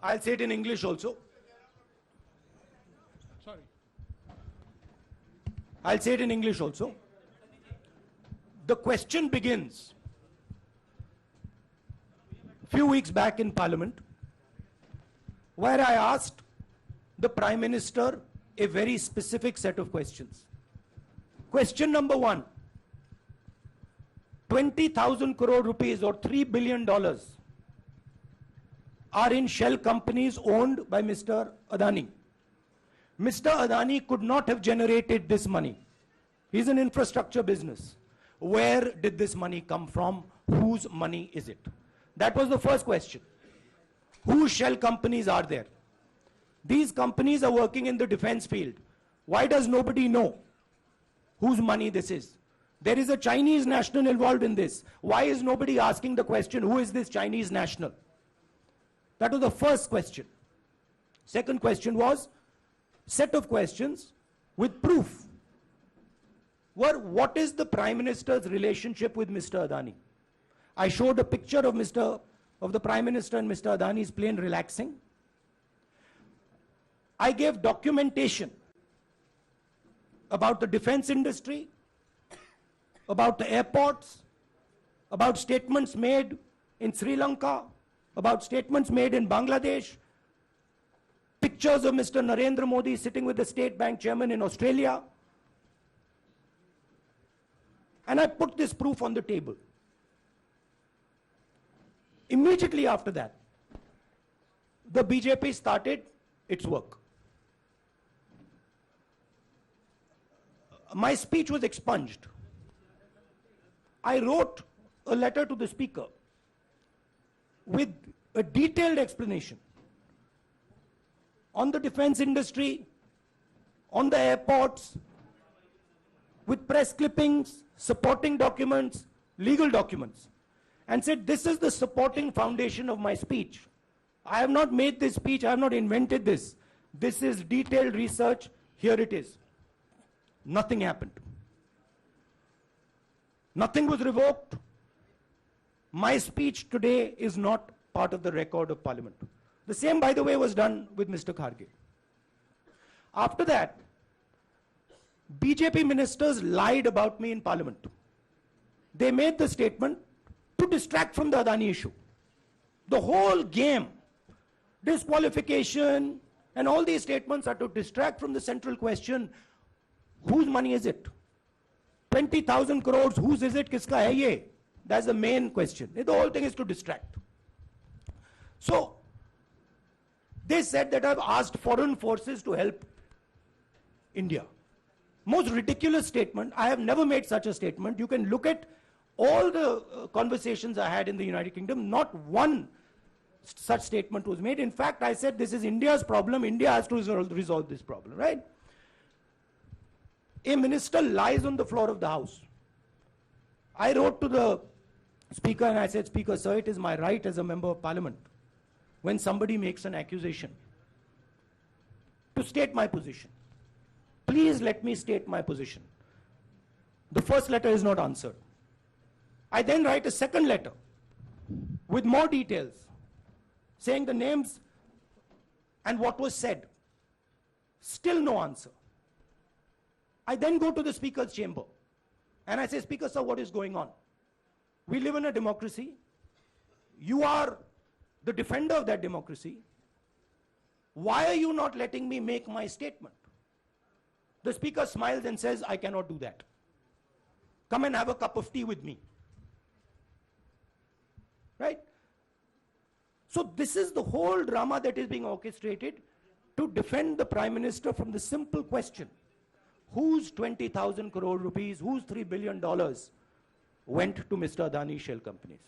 I'll say it in English also. Sorry. I'll say it in English also. The question begins. A few weeks back in Parliament, where I asked the Prime Minister a very specific set of questions. Question number 1. 20,000 crore rupees or $3 billion are in shell companies owned by Mr. Adani. Mr. Adani could not have generated this money. He's an infrastructure business. Where did this money come from? Whose money is it? That was the first question. Whose shell companies are there? These companies are working in the defense field. Why does nobody know whose money this is? There is a Chinese national involved in this. Why is nobody asking the question, who is this Chinese national? That was the first question. Second question was, set of questions with proof. Were, what is the Prime Minister's relationship with Mr. Adani? I showed a picture of the Prime Minister and Mr. Adani's plane relaxing. I gave documentation about the defense industry, about the airports, about statements made in Sri Lanka, about statements made in Bangladesh, pictures of Mr. Narendra Modi sitting with the State Bank chairman in Australia. And I put this proof on the table. Immediately after that, the BJP started its work. My speech was expunged. I wrote a letter to the Speaker with a detailed explanation on the defense industry, on the airports, with press clippings, supporting documents, legal documents, and said, this is the supporting foundation of my speech. I have not made this speech, I have not invented this. This is detailed research, here it is. Nothing happened. Nothing was revoked. My speech today is not part of the record of Parliament. The same, by the way, was done with Mr. Kharge. After that, BJP ministers lied about me in Parliament. They made the statement to distract from the Adani issue. The whole game, disqualification, and all these statements are to distract from the central question, whose money is it? 20,000 crores, whose is it? Kiska hai ye? That's the main question. The whole thing is to distract. So, they said that I've asked foreign forces to help India. Most ridiculous statement. I have never made such a statement. You can look at all the conversations I had in the United Kingdom. Not one such statement was made. In fact, I said this is India's problem. India has to resolve this problem, right? A minister lies on the floor of the House. I wrote to the Speaker and I said, Speaker, sir, it is my right as a member of Parliament, when somebody makes an accusation, to state my position. Please let me state my position. The first letter is not answered. I then write a second letter with more details, saying the names and what was said. Still no answer. I then go to the Speaker's chamber and I say, Speaker, sir, what is going on? We live in a democracy. You are the defender of that democracy. Why are you not letting me make my statement? The Speaker smiles and says, I cannot do that. Come and have a cup of tea with me. Right? So this is the whole drama that is being orchestrated to defend the Prime Minister from the simple question, whose 20,000 crore rupees, whose $3 billion went to Mr. Adani shell companies?